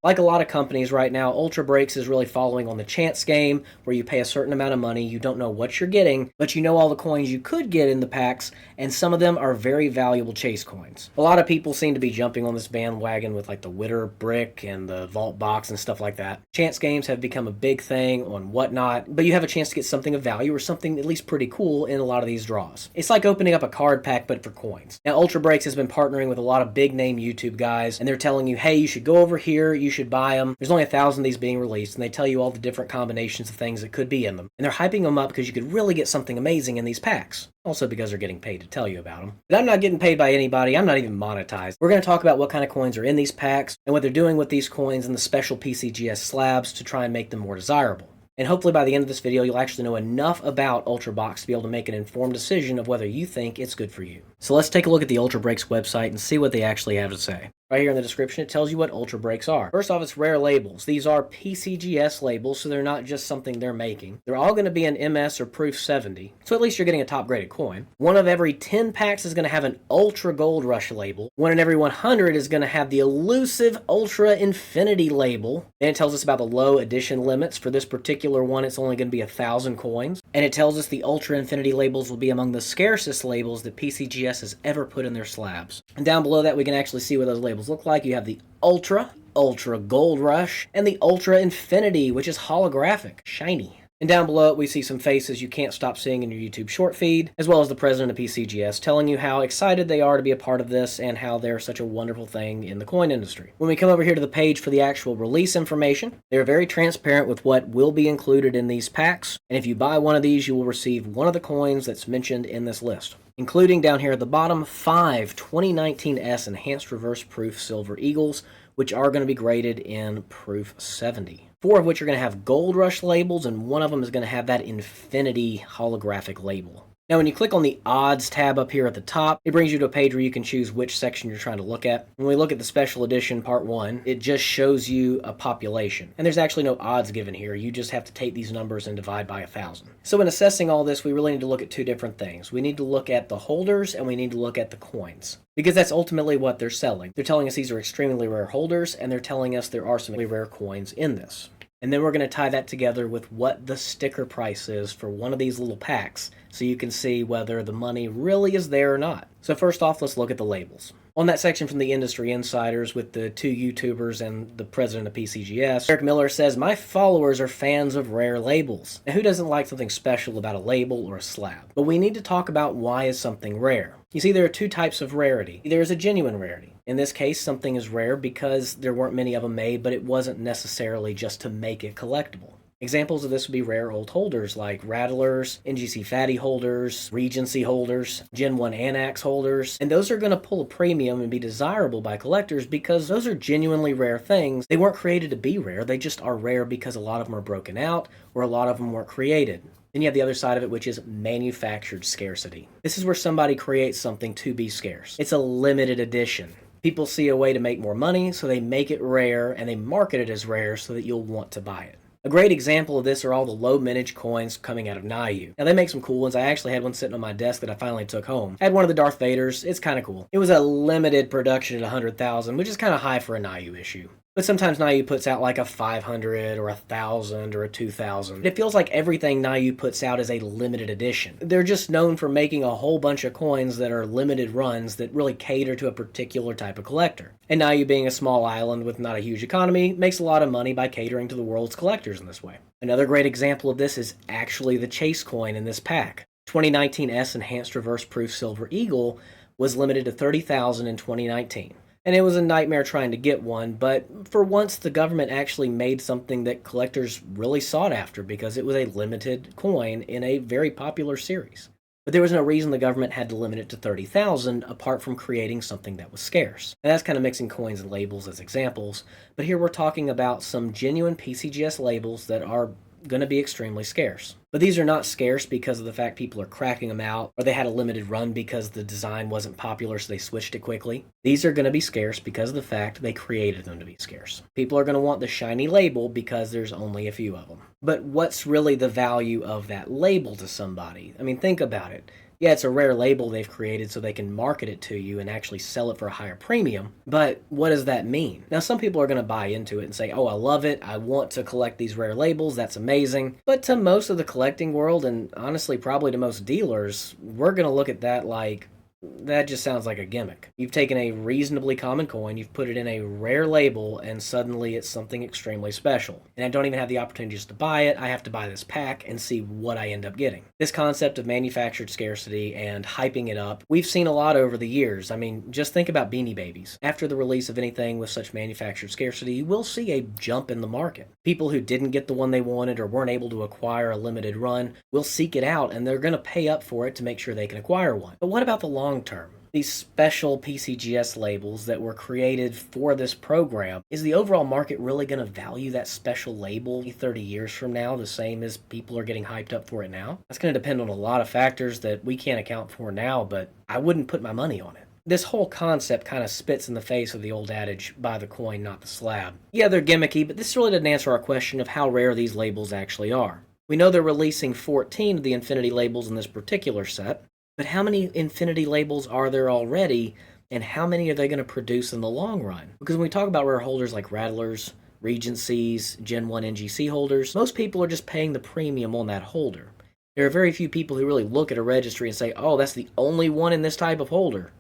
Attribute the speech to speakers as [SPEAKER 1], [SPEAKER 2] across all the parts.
[SPEAKER 1] Like a lot of companies right now, Ultra Breaks is really following on the chance game where you pay a certain amount of money, you don't know what you're getting, but you know all the coins you could get in the packs, and some of them are very valuable chase coins. A lot of people seem to be jumping on this bandwagon with like the Witter Brick and the Vault Box and stuff like that. Chance games have become a big thing on Whatnot, but you have a chance to get something of value or something at least pretty cool in a lot of these draws. It's like opening up a card pack but for coins. Now Ultra Breaks has been partnering with a lot of big name YouTube guys, and they're telling you, hey, you should go over here, you should buy them. There's only 1,000 of these being released, and they tell you all the different combinations of things that could be in them. And they're hyping them up because you could really get something amazing in these packs. Also because they're getting paid to tell you about them. But I'm not getting paid by anybody, I'm not even monetized. We're going to talk about what kind of coins are in these packs, and what they're doing with these coins and the special PCGS slabs to try and make them more desirable. And hopefully by the end of this video, you'll actually know enough about Ultra Box to be able to make an informed decision of whether you think it's good for you. So let's take a look at the Ultra Breaks website and see what they actually have to say. Right here in the description, it tells you what Ultra Breaks are. First off, it's rare labels. These are PCGS labels, so they're not just something they're making. They're all going to be an MS or Proof 70, so at least you're getting a top-graded coin. One of every 10 packs is going to have an Ultra Gold Rush label. One in every 100 is going to have the elusive Ultra Infinity label. Then it tells us about the low edition limits. For this particular one, it's only going to be 1,000 coins. And it tells us the Ultra Infinity labels will be among the scarcest labels that PCGS has ever put in their slabs. And down below that, we can actually see what those labels look like. You have the Ultra Gold Rush, and the Ultra Infinity, which is holographic, shiny. And down below it, we see some faces you can't stop seeing in your YouTube short feed, as well as the president of PCGS telling you how excited they are to be a part of this and how they're such a wonderful thing in the coin industry. When we come over here to the page for the actual release information, they're very transparent with what will be included in these packs, and if you buy one of these, you will receive one of the coins that's mentioned in this list, including down here at the bottom 5 2019S Enhanced Reverse Proof Silver Eagles, which are going to be graded in Proof 70. 4 of which are going to have Gold Rush labels, and one of them is going to have that Infinity holographic label. Now, when you click on the odds tab up here at the top, it brings you to a page where you can choose which section you're trying to look at. When we look at the special edition part 1, it just shows you a population. And there's actually no odds given here. You just have to take these numbers and divide by 1,000. So in assessing all this, we really need to look at 2 different things. We need to look at the holders, and we need to look at the coins, because that's ultimately what they're selling. They're telling us these are extremely rare holders, and they're telling us there are some really rare coins in this. And then we're going to tie that together with what the sticker price is for one of these little packs, so you can see whether the money really is there or not. So first off, let's look at the labels. On that section from the industry insiders with the 2 YouTubers and the president of PCGS, Eric Miller says, "My followers are fans of rare labels." Now, who doesn't like something special about a label or a slab? But we need to talk about why is something rare. You see, there are 2 types of rarity. There is a genuine rarity. In this case, something is rare because there weren't many of them made, but it wasn't necessarily just to make it collectible. Examples of this would be rare old holders like Rattlers, NGC Fatty holders, Regency holders, Gen 1 Anax holders, and those are going to pull a premium and be desirable by collectors because those are genuinely rare things. They weren't created to be rare, they just are rare because a lot of them are broken out or a lot of them weren't created. Then you have the other side of it, which is manufactured scarcity. This is where somebody creates something to be scarce. It's a limited edition. People see a way to make more money, so they make it rare and they market it as rare so that you'll want to buy it. A great example of this are all the low mintage coins coming out of Nayu. Now they make some cool ones. I actually had one sitting on my desk that I finally took home. I had one of the Darth Vaders. It's kind of cool. It was a limited production at 100,000, which is kind of high for a Nayu issue. But sometimes Nayu puts out like a 500 or 1,000 or a 2,000. It feels like everything Nayu puts out is a limited edition. They're just known for making a whole bunch of coins that are limited runs that really cater to a particular type of collector. And Nayu, being a small island with not a huge economy, makes a lot of money by catering to the world's collectors in this way. Another great example of this is actually the Chase coin in this pack. 2019S Enhanced Reverse Proof Silver Eagle was limited to 30,000 in 2019. And it was a nightmare trying to get one, but for once the government actually made something that collectors really sought after because it was a limited coin in a very popular series. But there was no reason the government had to limit it to 30,000 apart from creating something that was scarce. And that's kind of mixing coins and labels as examples, but here we're talking about some genuine PCGS labels that are going to be extremely scarce. But these are not scarce because of the fact people are cracking them out, or they had a limited run because the design wasn't popular so they switched it quickly. These are going to be scarce because of the fact they created them to be scarce. People are going to want the shiny label because there's only a few of them. But what's really the value of that label to somebody? I mean, think about it. Yeah, it's a rare label they've created so they can market it to you and actually sell it for a higher premium. But what does that mean? Now, some people are going to buy into it and say, oh, I love it. I want to collect these rare labels. That's amazing. But to most of the collecting world, and honestly, probably to most dealers, we're going to look at that like, that just sounds like a gimmick. You've taken a reasonably common coin, you've put it in a rare label, and suddenly it's something extremely special. And I don't even have the opportunity just to buy it. I have to buy this pack and see what I end up getting. This concept of manufactured scarcity and hyping it up, we've seen a lot over the years. I mean, just think about Beanie Babies. After the release of anything with such manufactured scarcity, you will see a jump in the market. People who didn't get the one they wanted or weren't able to acquire a limited run will seek it out, and they're going to pay up for it to make sure they can acquire one. But what about the long term? These special PCGS labels that were created for this program, is the overall market really going to value that special label 30 years from now the same as people are getting hyped up for it now? That's going to depend on a lot of factors that we can't account for now, but I wouldn't put my money on it. This whole concept kind of spits in the face of the old adage, buy the coin, not the slab. Yeah, they're gimmicky, but this really didn't answer our question of how rare these labels actually are. We know they're releasing 14 of the Infinity labels in this particular set, but how many Infinity labels are there already, and how many are they going to produce in the long run? Because when we talk about rare holders like Rattlers, Regencies, Gen 1 NGC holders, most people are just paying the premium on that holder. There are very few people who really look at a registry and say, oh, that's the only one in this type of holder.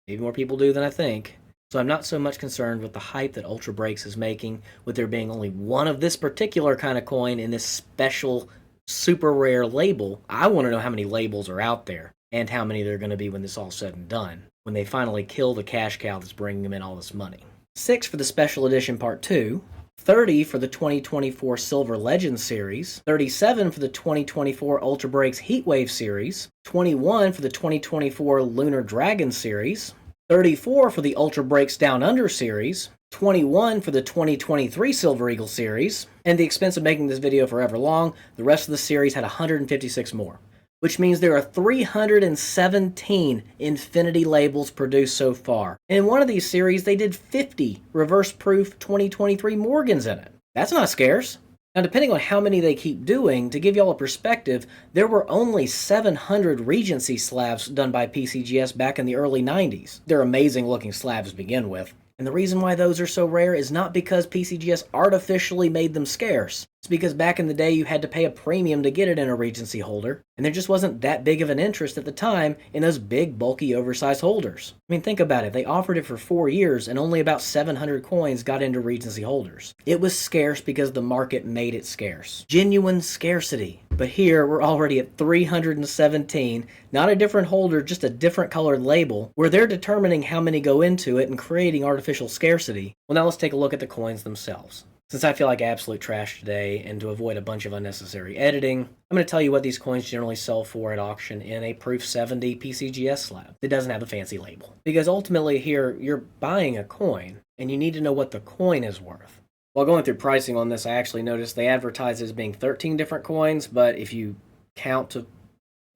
[SPEAKER 1] Maybe more people do than I think. So I'm not so much concerned with the hype that Ultra Breaks is making, with there being only one of this particular kind of coin in this special, super rare label. I want to know how many labels are out there, and how many there are going to be when this all said and done, when they finally kill the cash cow that's bringing them in all this money. 6 for the Special Edition Part 2, 30 for the 2024 Silver Legends Series, 37 for the 2024 Ultra Breaks Heatwave Series, 21 for the 2024 Lunar Dragon Series, 34 for the Ultra Breaks Down Under Series, 21 for the 2023 Silver Eagle Series, and the expense of making this video forever long, the rest of the series had 156 more. Which means there are 317 Infinity labels produced so far. And in one of these series, they did 50 reverse proof 2023 Morgans in it. That's not scarce. Now, depending on how many they keep doing, to give y'all a perspective, there were only 700 Regency slabs done by PCGS back in the early 90s. They're amazing looking slabs to begin with. And the reason why those are so rare is not because PCGS artificially made them scarce. It's because back in the day you had to pay a premium to get it in a Regency holder, and there just wasn't that big of an interest at the time in those big, bulky, oversized holders. I mean, think about it. They offered it for 4 years, and only about 700 coins got into Regency holders. It was scarce because the market made it scarce. Genuine scarcity. But here, we're already at 317, not a different holder, just a different colored label, where they're determining how many go into it and creating artificial scarcity. Well, now let's take a look at the coins themselves. Since I feel like absolute trash today, and to avoid a bunch of unnecessary editing, I'm going to tell you what these coins generally sell for at auction in a Proof 70 PCGS slab that doesn't have a fancy label. Because ultimately here, you're buying a coin, and you need to know what the coin is worth. While going through pricing on this, I actually noticed they advertise it as being 13 different coins, but if you count to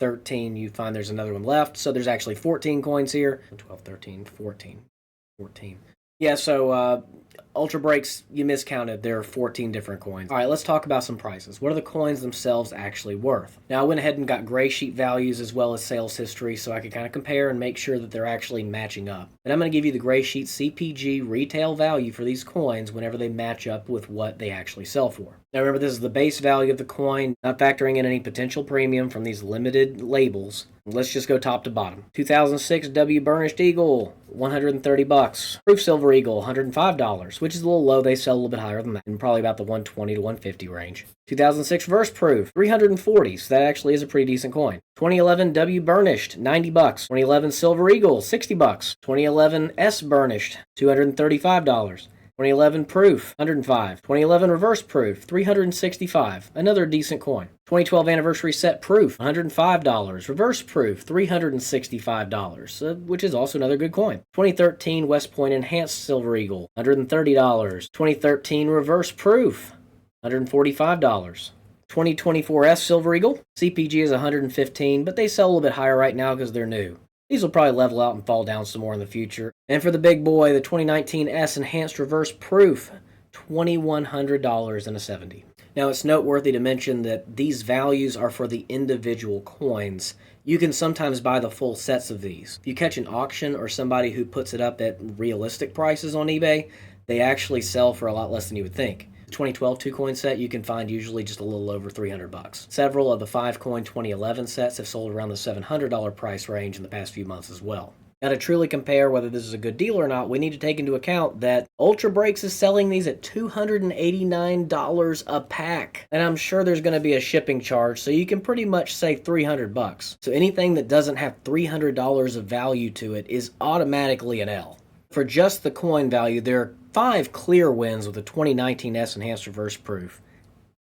[SPEAKER 1] 13, you find there's another one left. So there's actually 14 coins here. 12, 13, 14. Yeah, so Ultra Breaks, you miscounted. There are 14 different coins. All right, let's talk about some prices. What are the coins themselves actually worth? Now, I went ahead and got gray sheet values as well as sales history so I could kind of compare and make sure that they're actually matching up. And I'm going to give you the gray sheet CPG retail value for these coins whenever they match up with what they actually sell for. Now, remember, this is the base value of the coin, not factoring in any potential premium from these limited labels. Let's just go top to bottom. 2006 W Burnished Eagle, $130. Proof Silver Eagle, $105, which is a little low. They sell a little bit higher than that, and probably about the 120 to 150 range. 2006 Verse Proof, $340, so that actually is a pretty decent coin. 2011 W Burnished, $90. 2011 Silver Eagle, $60. 2011 S Burnished, $235. 2011 Proof, $105. 2011 Reverse Proof, $365. Another decent coin. 2012 Anniversary Set Proof, $105. Reverse Proof, $365, which is also another good coin. 2013 West Point Enhanced Silver Eagle, $130. 2013 Reverse Proof, $145. 2024 S Silver Eagle, CPG is $115, but they sell a little bit higher right now because they're new. These will probably level out and fall down some more in the future. And for the big boy, the 2019 S Enhanced Reverse Proof, $2,100 and a 70. Now, it's noteworthy to mention that these values are for the individual coins. You can sometimes buy the full sets of these. If you catch an auction or somebody who puts it up at realistic prices on eBay, they actually sell for a lot less than you would think. The 2012 2-coin set you can find usually just a little over $300. Several of the 5-coin 2011 sets have sold around the $700 price range in the past few months as well. Now, to truly compare whether this is a good deal or not, we need to take into account that Ultra Breaks is selling these at $289 a pack. And I'm sure there's going to be a shipping charge, so you can pretty much say $300. So anything that doesn't have $300 of value to it is automatically an L. For just the coin value, there are 5 clear wins with the 2019 S Enhanced Reverse Proof.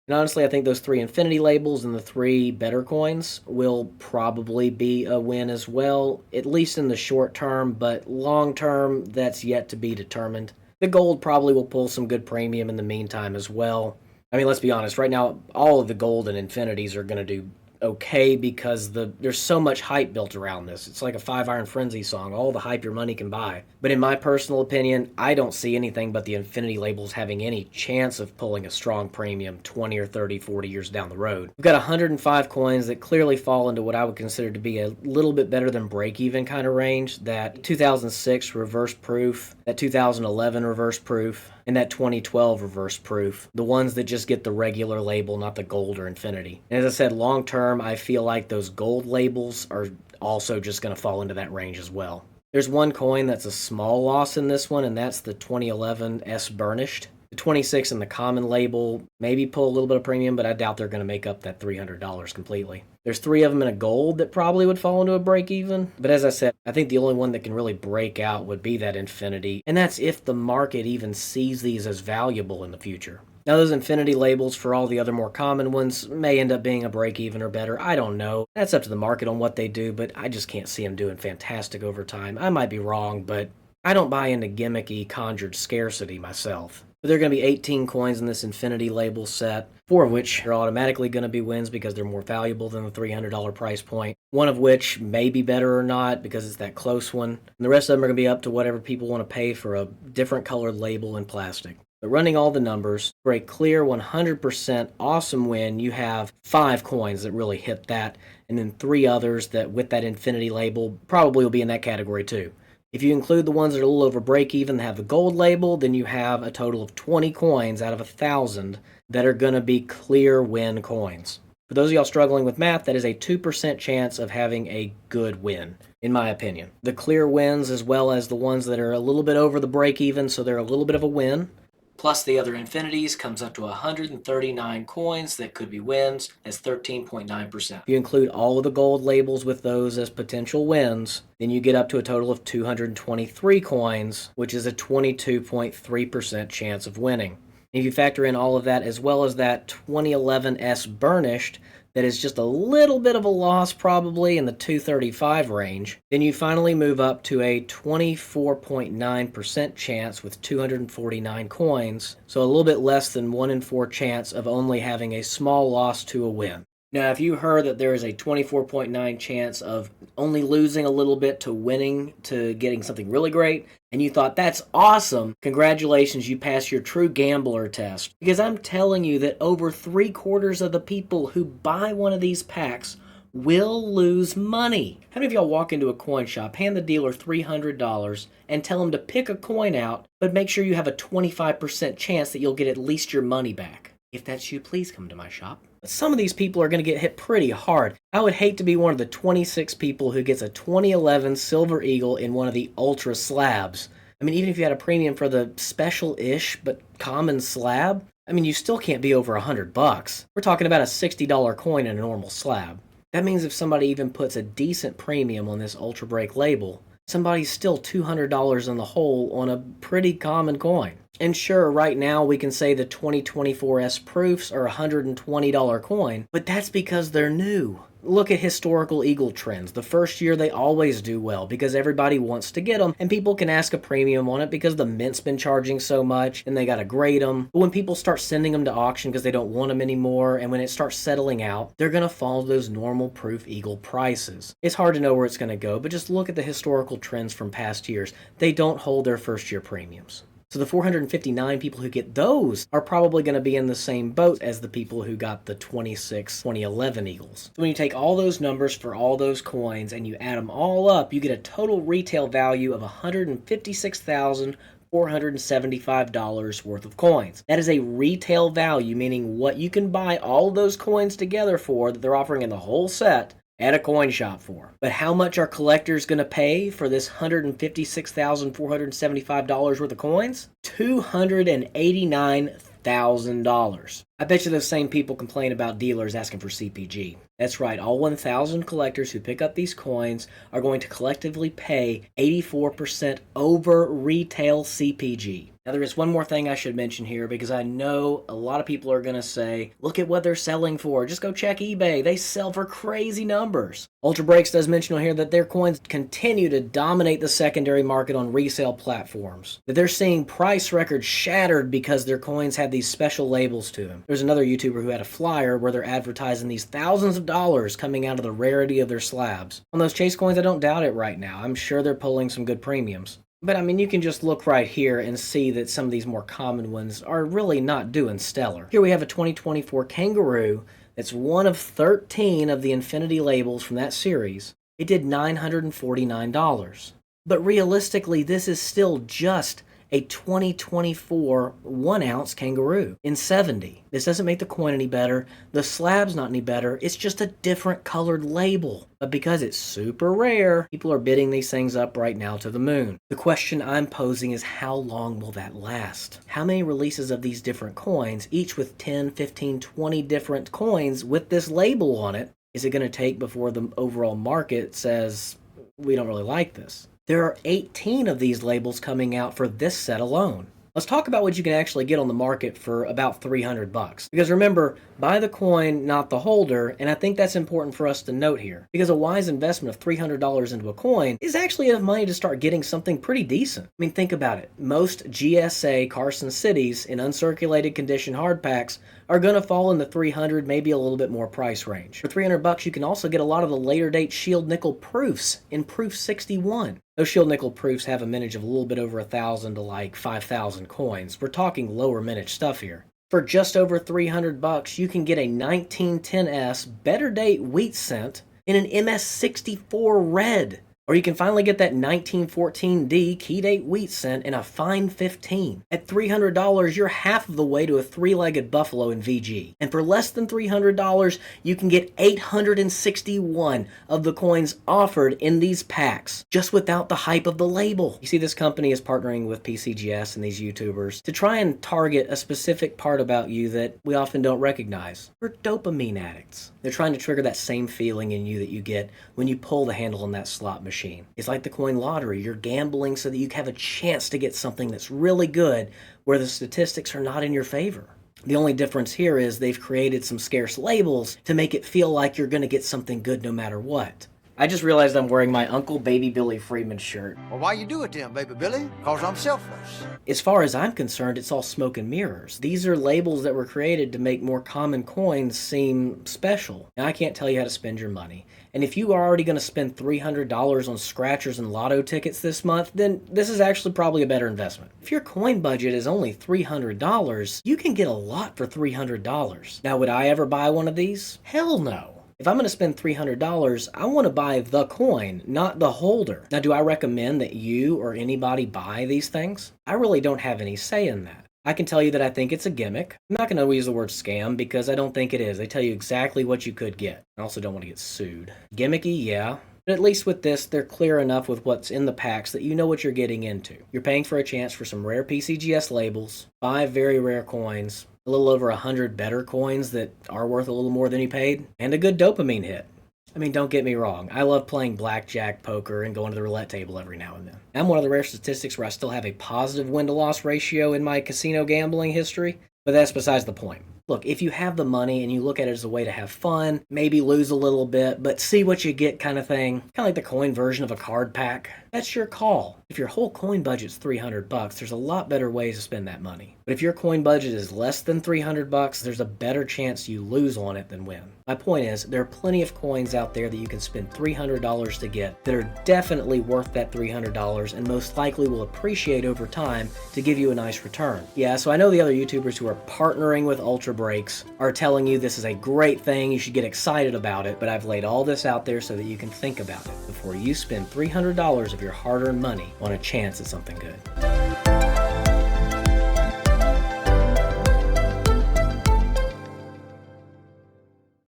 [SPEAKER 1] And honestly, I think those 3 infinity labels and the 3 better coins will probably be a win as well, at least in the short term, but long term, that's yet to be determined. The gold probably will pull some good premium in the meantime as well. I mean, let's be honest, right now, all of the gold and infinities are going to do okay because there's so much hype built around this. It's like a 5 Iron Frenzy song, all the hype your money can buy. But in my personal opinion, I don't see anything but the infinity labels having any chance of pulling a strong premium 20 or 30, 40 years down the road. We've got 105 coins that clearly fall into what I would consider to be a little bit better than break-even kind of range. That 2006 reverse proof, that 2011 reverse proof, and that 2012 reverse proof, the ones that just get the regular label, not the gold or infinity. And as I said, long term, I feel like those gold labels are also just going to fall into that range as well. There's one coin that's a small loss in this one, and that's the 2011 S Burnished. The 26 and the common label maybe pull a little bit of premium, but I doubt they're going to make up that $300 completely. There's 3 of them in a gold that probably would fall into a break even. But as I said, I think the only one that can really break out would be that infinity. And that's if the market even sees these as valuable in the future. Now, those infinity labels for all the other more common ones may end up being a break even or better. I don't know. That's up to the market on what they do, but I just can't see them doing fantastic over time. I might be wrong, but I don't buy into gimmicky, conjured scarcity myself. But there are going to be 18 coins in this infinity label set, 4 of which are automatically going to be wins because they're more valuable than the $300 price point. One of which may be better or not because it's that close one. And the rest of them are going to be up to whatever people want to pay for a different colored label and plastic. But running all the numbers, for a clear 100% awesome win, you have 5 coins that really hit that, and then 3 others that with that infinity label probably will be in that category too. If you include the ones that are a little over break even that have the gold label, then you have a total of 20 coins out of 1,000 that are going to be clear win coins. For those of y'all struggling with math, that is a 2% chance of having a good win, in my opinion. The clear wins as well as the ones that are a little bit over the break even, so they're a little bit of a win. Plus the other infinities comes up to 139 coins that could be wins. That's 13.9%. If you include all of the gold labels with those as potential wins, then you get up to a total of 223 coins, which is a 22.3% chance of winning. If you factor in all of that as well as that 2011 S Burnished, that is just a little bit of a loss probably in the 235 range, then you finally move up to a 24.9% chance with 249 coins, so a little bit less than 1 in 4 chance of only having a small loss to a win. Now, if you heard that there is a 24.9 chance of only losing a little bit to winning to getting something really great, and you thought that's awesome, congratulations, you passed your true gambler test. Because I'm telling you that over 3/4 of the people who buy one of these packs will lose money. How many of y'all walk into a coin shop, hand the dealer $300, and tell him to pick a coin out, but make sure you have a 25% chance that you'll get at least your money back? If that's you, please come to my shop. Some of these people are going to get hit pretty hard. I would hate to be one of the 26 people who gets a 2011 Silver Eagle in one of the Ultra slabs. I mean, even if you had a premium for the special-ish but common slab, I mean, you still can't be over $100. We're talking about a $60 coin in a normal slab. That means if somebody even puts a decent premium on this Ultra Break label, somebody's still $200 in the hole on a pretty common coin. And sure, right now we can say the 2024 S proofs are a $120 coin, but that's because they're new. Look at historical Eagle trends. The first year they always do well because everybody wants to get them, and people can ask a premium on it because the mint's been charging so much and they gotta grade them. But when people start sending them to auction because they don't want them anymore, and when it starts settling out, they're gonna follow those normal proof Eagle prices. It's hard to know where it's gonna go, but just look at the historical trends from past years. They don't hold their first year premiums. So the 459 people who get those are probably going to be in the same boat as the people who got the 2011 Eagles. So when you take all those numbers for all those coins and you add them all up, you get a total retail value of $156,475 worth of coins. That is a retail value, meaning what you can buy all those coins together for that they're offering in the whole set at a coin shop for. But how much are collectors going to pay for this $156,475 worth of coins? $289,000. I bet you those same people complain about dealers asking for CPG. That's right, all 1,000 collectors who pick up these coins are going to collectively pay 84% over retail CPG. Now, there is one more thing I should mention here because I know a lot of people are going to say, look at what they're selling for. Just go check eBay. They sell for crazy numbers. Ultra Breaks does mention on here that their coins continue to dominate the secondary market on resale platforms. That they're seeing price records shattered because their coins have these special labels to them. There's another YouTuber who had a flyer where they're advertising these thousands of dollars coming out of the rarity of their slabs. On those Chase coins, I don't doubt it right now. I'm sure they're pulling some good premiums. But I mean, you can just look right here and see that some of these more common ones are really not doing stellar. Here we have a 2024 Kangaroo that's one of 13 of the Infinity labels from that series. It did $949. But realistically, this is still just a 2024 1-ounce Kangaroo in 70. This doesn't make the coin any better. The slab's not any better. It's just a different colored label. But because it's super rare, people are bidding these things up right now to the moon. The question I'm posing is how long will that last? How many releases of these different coins, each with 10, 15, 20 different coins with this label on it, is it going to take before the overall market says, we don't really like this? There are 18 of these labels coming out for this set alone. Let's talk about what you can actually get on the market for about $300. Because remember, buy the coin, not the holder, and I think that's important for us to note here. Because a wise investment of $300 into a coin is actually enough money to start getting something pretty decent. I mean, think about it. Most GSA Carson Cities in uncirculated condition hard packs are going to fall in the 300, maybe a little bit more price range. For $300, you can also get a lot of the later date Shield Nickel proofs in Proof 61. Those Shield Nickel proofs have a mintage of a little bit over 1,000 to like 5,000 coins. We're talking lower mintage stuff here. For just over $300, you can get a 1910S better date wheat cent in an MS64 red. Or you can finally get that 1914D key date wheat cent in a fine 15. At $300, you're half of the way to a three-legged buffalo in VG. And for less than $300, you can get 861 of the coins offered in these packs, just without the hype of the label. You see, this company is partnering with PCGS and these YouTubers to try and target a specific part about you that we often don't recognize. We're dopamine addicts. They're trying to trigger that same feeling in you that you get when you pull the handle on that slot machine. It's like the coin lottery. You're gambling so that you have a chance to get something that's really good where the statistics are not in your favor. The only difference here is they've created some scarce labels to make it feel like you're going to get something good no matter what. I just realized I'm wearing my Uncle Baby Billy Freeman shirt.
[SPEAKER 2] Well, why you do it then, Baby Billy? 'Cause I'm selfless.
[SPEAKER 1] As far as I'm concerned, it's all smoke and mirrors. These are labels that were created to make more common coins seem special. Now, I can't tell you how to spend your money. And if you are already going to spend $300 on scratchers and lotto tickets this month, then this is actually probably a better investment. If your coin budget is only $300, you can get a lot for $300. Now, would I ever buy one of these? Hell no. If I'm going to spend $300, I want to buy the coin, not the holder. Now, do I recommend that you or anybody buy these things? I really don't have any say in that. I can tell you that I think it's a gimmick. I'm not going to use the word scam because I don't think it is. They tell you exactly what you could get. I also don't want to get sued. Gimmicky, yeah. But at least with this, they're clear enough with what's in the packs that you know what you're getting into. You're paying for a chance for some rare PCGS labels, 5 very rare coins, a little over 100 better coins that are worth a little more than you paid, and a good dopamine hit. I mean, don't get me wrong. I love playing blackjack, poker, and going to the roulette table every now and then. I'm one of the rare statistics where I still have a positive win-to-loss ratio in my casino gambling history, but that's besides the point. Look, if you have the money and you look at it as a way to have fun, maybe lose a little bit, but see what you get kind of thing, kind of like the coin version of a card pack, that's your call. If your whole coin budget's $300, there's a lot better ways to spend that money. But if your coin budget is less than $300, there's a better chance you lose on it than win. My point is, there are plenty of coins out there that you can spend $300 to get that are definitely worth that $300 and most likely will appreciate over time to give you a nice return. Yeah, so I know the other YouTubers who are partnering with Ultra Breaks are telling you this is a great thing, you should get excited about it, but I've laid all this out there so that you can think about it before you spend $300 of your hard-earned money on a chance at something good.